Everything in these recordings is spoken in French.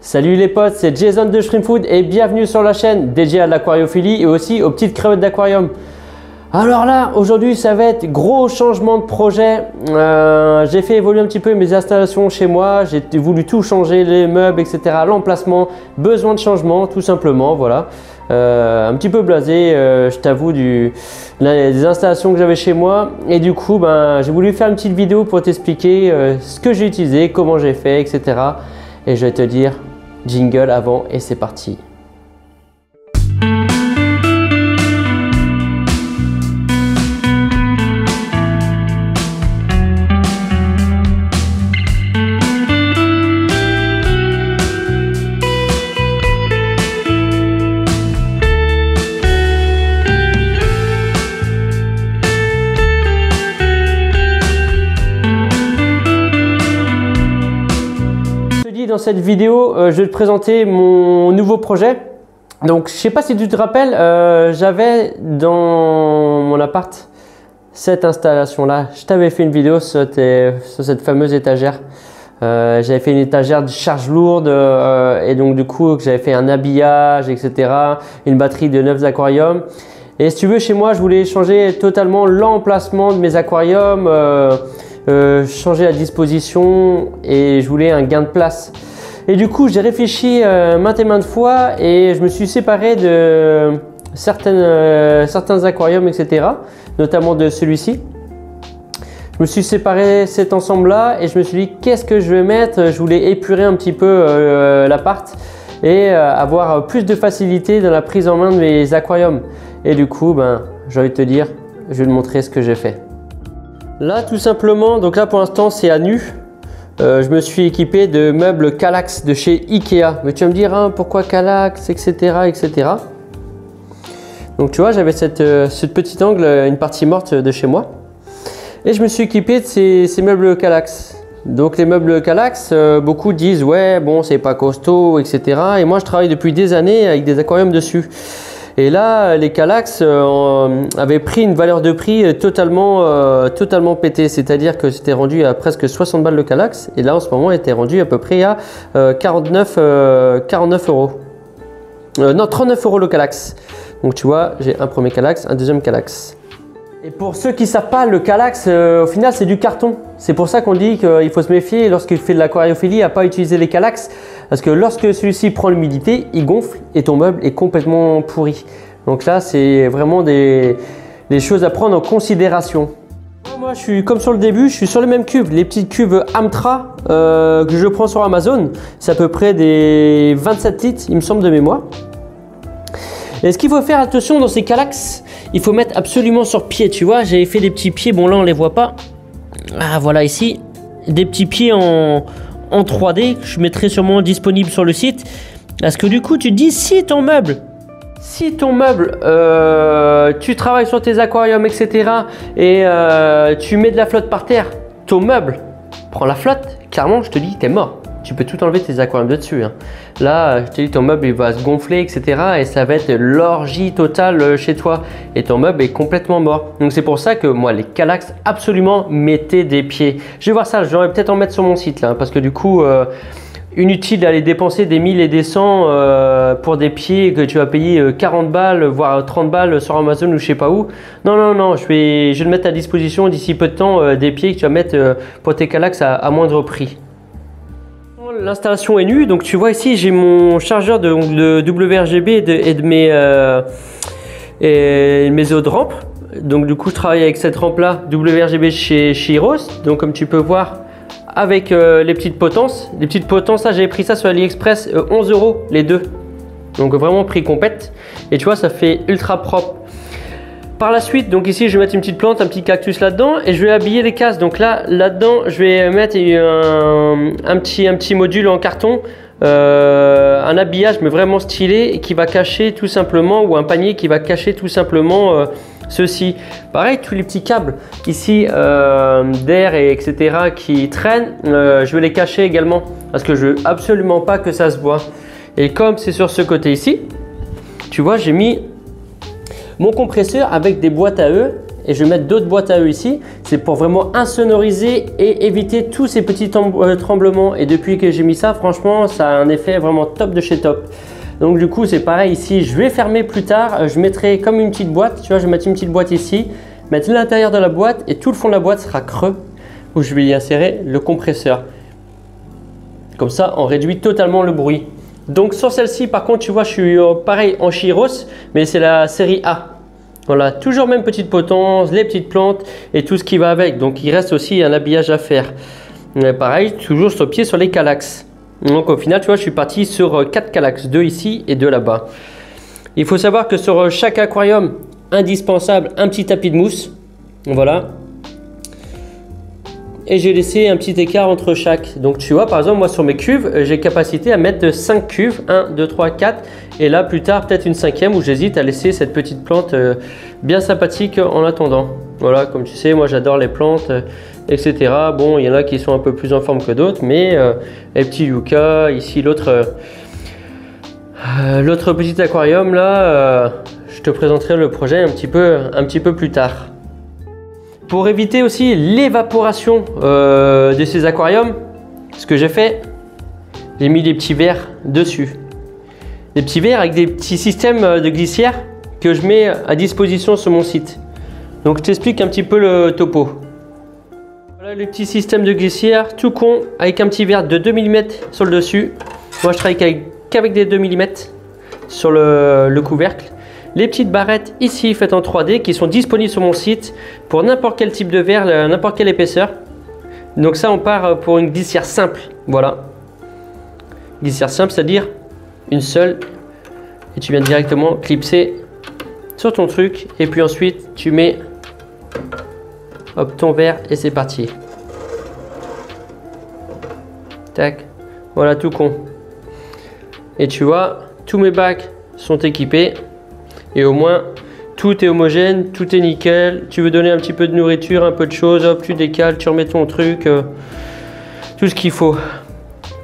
Salut les potes, c'est Jason de Shrimp Food et bienvenue sur la chaîne dédiée à l'aquariophilie et aussi aux petites crevettes d'aquarium. Alors là, aujourd'hui, ça va être gros changement de projet. J'ai fait évoluer un petit peu mes installations chez moi. J'ai voulu tout changer, les meubles, etc. L'emplacement, besoin de changement, tout simplement, voilà. Un petit peu blasé, je t'avoue, des installations que j'avais chez moi. Et du coup, j'ai voulu faire une petite vidéo pour t'expliquer ce que j'ai utilisé, comment j'ai fait, etc. Et je vais te dire, jingle avant et c'est parti. Dans cette vidéo, je vais te présenter mon nouveau projet. Donc, je sais pas si tu te rappelles, j'avais dans mon appart cette installation-là. Je t'avais fait une vidéo sur cette fameuse étagère. J'avais fait une étagère de charge lourde et donc du coup, j'avais fait un habillage, etc. Une batterie de 9 aquariums. Et si tu veux, chez moi, je voulais changer totalement l'emplacement de mes aquariums. Changer la disposition et je voulais un gain de place. Et du coup, j'ai réfléchi maintes et maintes fois et je me suis séparé de certains aquariums, etc. Notamment de celui-ci. Je me suis séparé cet ensemble-là et je me suis dit qu'est-ce que je vais mettre. Je voulais épurer un petit peu l'appart et avoir plus de facilité dans la prise en main de mes aquariums. Et du coup, j'ai envie de te dire, je vais te montrer ce que j'ai fait. Là, tout simplement, donc là pour l'instant c'est à nu. Je me suis équipé de meubles Kallax de chez Ikea. Mais tu vas me dire hein, pourquoi Kallax, etc., etc. Donc tu vois, j'avais ce petit angle, une partie morte de chez moi. Et je me suis équipé de ces meubles Kallax. Donc les meubles Kallax, beaucoup disent ouais bon c'est pas costaud, etc. Et moi je travaille depuis des années avec des aquariums dessus. Et là, les Kallax avaient pris une valeur de prix totalement pétée. C'est-à-dire que c'était rendu à presque 60 balles le Kallax. Et là, en ce moment, il était rendu à peu près à 49 euros. Non, 39 euros le Kallax. Donc tu vois, j'ai un premier Kallax, un deuxième Kallax. Et pour ceux qui ne savent pas, le Kallax, au final, c'est du carton. C'est pour ça qu'on dit qu'il faut se méfier lorsqu'il fait de l'aquariophilie à ne pas utiliser les Kallax. Parce que lorsque celui-ci prend l'humidité, il gonfle et ton meuble est complètement pourri. Donc là, c'est vraiment des choses à prendre en considération. Moi, je suis comme sur le début, je suis sur les mêmes cubes. Les petites cubes Amtra que je prends sur Amazon. C'est à peu près des 27 litres, il me semble, de mémoire. Et ce qu'il faut faire attention dans ces Kallax, il faut mettre absolument sur pied, tu vois. J'avais fait des petits pieds, bon là on les voit pas. Ah voilà ici, des petits pieds en 3D, je mettrai sûrement disponible sur le site. Parce que du coup tu te dis si ton meuble, tu travailles sur tes aquariums, etc. et tu mets de la flotte par terre, ton meuble prend la flotte, clairement je te dis t'es mort. Tu peux tout enlever tes aquariums de dessus. Hein. Là, je te dis, ton meuble il va se gonfler, etc. Et ça va être l'orgie totale chez toi. Et ton meuble est complètement mort. Donc c'est pour ça que moi, les Kallax, absolument, mettez des pieds. Je vais voir ça, je vais peut-être en mettre sur mon site là. Parce que du coup, inutile d'aller dépenser des 1000 et des 100 pour des pieds que tu vas payer 40 balles, voire 30 balles sur Amazon ou je sais pas où. Non, non, non, je vais te mettre à disposition d'ici peu de temps des pieds que tu vas mettre pour tes Kallax à moindre prix. L'installation est nue, donc tu vois ici j'ai mon chargeur de WRGB et de mes autres rampes. Donc du coup je travaille avec cette rampe là WRGB chez Heroes. Donc comme tu peux voir avec les petites potences. Les petites potences là j'avais pris ça sur AliExpress 11 euros les deux. Donc vraiment prix compète. Et tu vois ça fait ultra propre. Par la suite, donc ici je vais mettre une petite plante, un petit cactus là-dedans et je vais habiller les cases. Donc là-dedans, je vais mettre un petit module en carton, un habillage mais vraiment stylé et qui va cacher tout simplement, ou un panier qui va cacher tout simplement ceci. Pareil, tous les petits câbles ici d'air et etc. qui traînent, je vais les cacher également parce que je veux absolument pas que ça se voit. Et comme c'est sur ce côté ici, tu vois, j'ai mis mon compresseur avec des boîtes à eux et je vais mettre d'autres boîtes à eux ici. C'est pour vraiment insonoriser et éviter tous ces petits tremblements. Et depuis que j'ai mis ça, franchement, ça a un effet vraiment top de chez top. Donc du coup, c'est pareil ici. Je vais fermer plus tard. Je mettrai comme une petite boîte. Tu vois, je vais mettre une petite boîte ici, mettre l'intérieur de la boîte et tout le fond de la boîte sera creux où je vais y insérer le compresseur. Comme ça, on réduit totalement le bruit. Donc sur celle-ci, par contre, tu vois, je suis pareil en Chiros, mais c'est la série A. Voilà, toujours même petite potence, les petites plantes et tout ce qui va avec. Donc il reste aussi un habillage à faire. Mais pareil, toujours sur pied sur les Kallax. Donc au final, tu vois, je suis parti sur 4 Kallax, 2 ici et 2 là-bas. Il faut savoir que sur chaque aquarium, indispensable, un petit tapis de mousse. Voilà. Et j'ai laissé un petit écart entre chaque. Donc tu vois, par exemple, moi sur mes cuves, j'ai capacité à mettre 5 cuves, 1, 2, 3, 4. Et là, plus tard, peut-être une 5e où j'hésite à laisser cette petite plante bien sympathique en attendant. Voilà, comme tu sais, moi j'adore les plantes, etc. Bon, il y en a qui sont un peu plus en forme que d'autres, mais les petits yucca, ici l'autre petit aquarium là, je te présenterai le projet un petit peu plus tard. Pour éviter aussi l'évaporation de ces aquariums, ce que j'ai fait, j'ai mis des petits verres dessus. Des petits verres avec des petits systèmes de glissière que je mets à disposition sur mon site. Donc je t'explique un petit peu le topo. Voilà le petit système de glissière tout con avec un petit verre de 2 mm sur le dessus. Moi je travaille qu'avec des 2 mm sur le couvercle. Les petites barrettes ici faites en 3D qui sont disponibles sur mon site pour n'importe quel type de verre, n'importe quelle épaisseur. Donc ça on part pour une glissière simple, voilà. Glissière simple, c'est-à-dire une seule et tu viens directement clipser sur ton truc et puis ensuite tu mets hop, ton verre et c'est parti. Tac, voilà tout con. Et tu vois, tous mes bacs sont équipés. Et au moins, tout est homogène, tout est nickel. Tu veux donner un petit peu de nourriture, un peu de choses, hop, tu décales, tu remets ton truc, tout ce qu'il faut.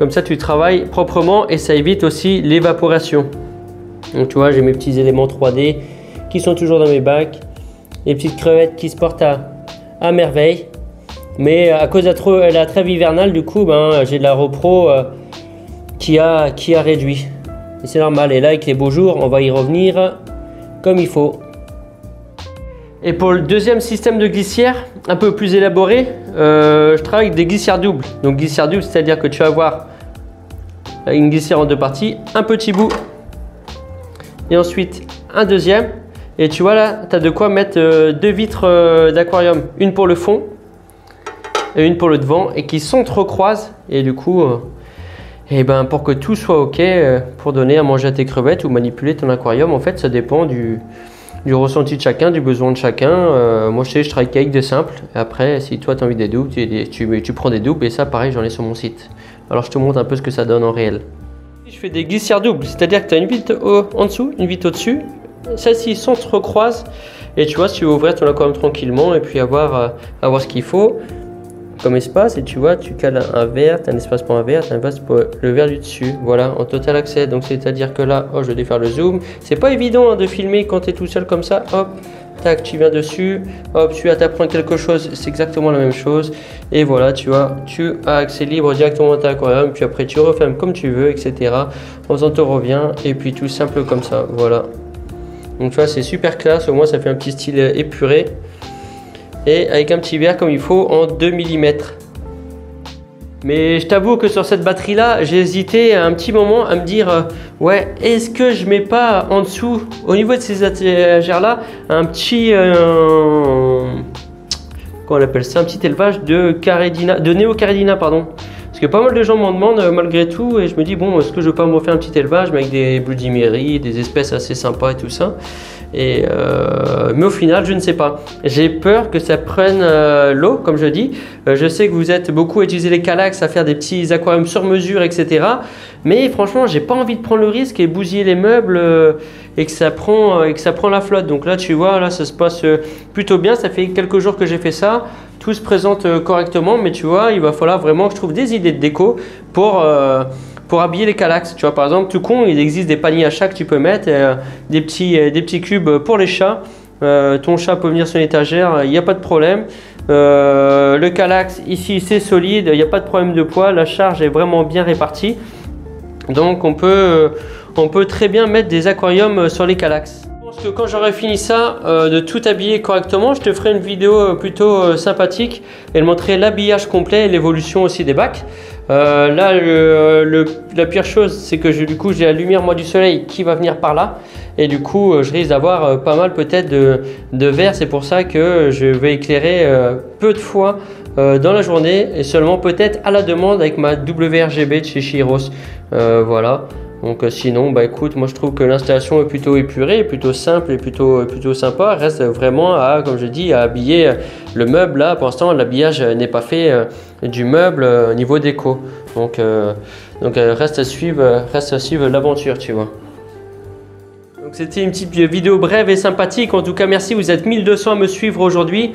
Comme ça, tu travailles proprement et ça évite aussi l'évaporation. Donc, tu vois, j'ai mes petits éléments 3D qui sont toujours dans mes bacs. Les petites crevettes qui se portent à merveille. Mais à cause de la trêve hivernale, du coup, ben, j'ai de la repro qui a réduit. Et c'est normal. Et là, avec les beaux jours, on va y revenir comme il faut. Et pour le deuxième système de glissière, un peu plus élaboré, je travaille avec des glissières doubles. Donc glissière double, c'est-à-dire que tu vas avoir une glissière en 2 parties, un petit bout et ensuite un deuxième. Et tu vois là, tu as de quoi mettre 2 vitres d'aquarium, une pour le fond et une pour le devant et qui s'entrecroisent. Et du coup, et ben pour que tout soit ok, pour donner à manger à tes crevettes ou manipuler ton aquarium, en fait ça dépend du ressenti de chacun, du besoin de chacun. Moi je sais, je travaille qu'avec des simples. Et après, si toi tu as envie des doubles, tu prends des doubles et ça pareil j'en ai sur mon site. Alors je te montre un peu ce que ça donne en réel. Je fais des glissières doubles, c'est-à-dire que tu as une vitre en dessous, une vitre au-dessus. Celles-ci s'entrecroisent et tu vois, si tu veux ouvrir ton aquarium tranquillement et puis avoir ce qu'il faut comme espace, et tu vois, tu cales un verre, tu as un espace pour un verre, tu as un espace pour le verre du dessus, voilà, en total accès. Donc c'est à dire que là, oh, je vais défaire le zoom, c'est pas évident hein, de filmer quand tu es tout seul comme ça, hop, tac, tu viens dessus, hop, tu vas t'apprendre quelque chose, c'est exactement la même chose, et voilà, tu vois, tu as accès libre directement à ton aquarium, puis après tu refermes comme tu veux, etc. En faisant ton revient, et puis tout simple comme ça, voilà. Donc tu vois, c'est super classe, au moins ça fait un petit style épuré. Et avec un petit verre comme il faut en 2 mm. Mais je t'avoue que sur cette batterie là, j'ai hésité un petit moment à me dire ouais, est-ce que je mets pas en dessous, au niveau de ces étagères là, un petit comment on appelle ça, un petit élevage de Neocaridina, pardon. Parce que pas mal de gens m'en demandent malgré tout et je me dis bon, est-ce que je veux pas me refaire un petit élevage mais avec des Bloody, des espèces assez sympas et tout ça. Mais au final, je ne sais pas. J'ai peur que ça prenne l'eau, comme je dis. Je sais que vous êtes beaucoup à utiliser les Kallax, à faire des petits aquariums sur mesure, etc. Mais franchement, j'ai pas envie de prendre le risque et bousiller les meubles et que ça prend la flotte. Donc là, tu vois, là, ça se passe plutôt bien. Ça fait quelques jours que j'ai fait ça. Tout se présente correctement, mais tu vois, il va falloir vraiment que je trouve des idées de déco pour habiller les Kallax. Tu vois, par exemple, tout con, il existe des paniers à chat que tu peux mettre, des petits cubes pour les chats. ton chat peut venir sur l'étagère, il n'y a pas de problème. Le Kallax ici c'est solide, il n'y a pas de problème de poids, la charge est vraiment bien répartie. Donc on peut très bien mettre des aquariums sur les Kallax. Je pense que quand j'aurai fini ça, de tout habiller correctement, je te ferai une vidéo plutôt sympathique et de montrer l'habillage complet et l'évolution aussi des bacs. Là, la pire chose, c'est que du coup, j'ai la lumière moi du soleil qui va venir par là. Et du coup, je risque d'avoir pas mal peut-être de verre. C'est pour ça que je vais éclairer peu de fois dans la journée et seulement peut-être à la demande avec ma WRGB de chez Chiros. Voilà. Donc sinon, bah écoute, moi je trouve que l'installation est plutôt épurée, plutôt simple et plutôt sympa. Reste vraiment à, comme je dis, à habiller le meuble. Là, pour l'instant, l'habillage n'est pas fait du meuble au niveau déco. Donc reste à suivre l'aventure, tu vois. Donc c'était une petite vidéo brève et sympathique. En tout cas, merci, vous êtes 1200 à me suivre aujourd'hui.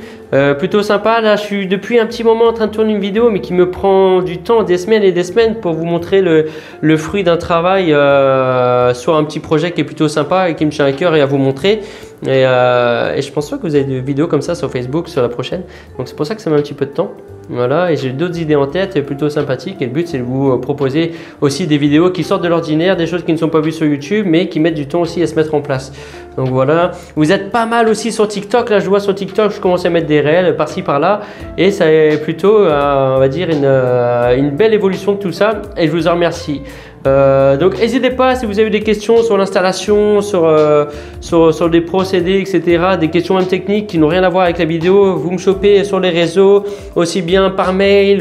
Plutôt sympa. Là, je suis depuis un petit moment en train de tourner une vidéo, mais qui me prend du temps, des semaines et des semaines pour vous montrer le fruit d'un travail sur un petit projet qui est plutôt sympa et qui me tient à cœur et à vous montrer. Et je pense pas que vous avez des vidéos comme ça sur Facebook sur la prochaine. Donc c'est pour ça que ça met un petit peu de temps. Voilà, et j'ai d'autres idées en tête plutôt sympathiques. Et le but, c'est de vous proposer aussi des vidéos qui sortent de l'ordinaire, des choses qui ne sont pas vues sur YouTube, mais qui mettent du temps aussi à se mettre en place. Donc voilà, vous êtes pas mal aussi sur TikTok. Là, je vois sur TikTok, je commence à mettre des réels par-ci par-là. Et ça est plutôt, on va dire, une belle évolution de tout ça. Et je vous en remercie. Donc n'hésitez pas si vous avez des questions sur l'installation, sur des procédés, etc. Des questions même techniques qui n'ont rien à voir avec la vidéo, vous me chopez sur les réseaux, aussi bien par mail,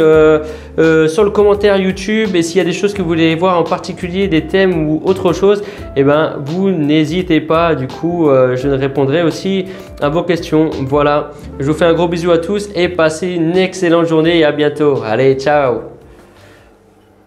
sur le commentaire YouTube. Et s'il y a des choses que vous voulez voir en particulier, des thèmes ou autre chose, eh ben, vous n'hésitez pas. Du coup, je répondrai aussi à vos questions. Voilà, je vous fais un gros bisou à tous et passez une excellente journée et à bientôt. Allez, ciao!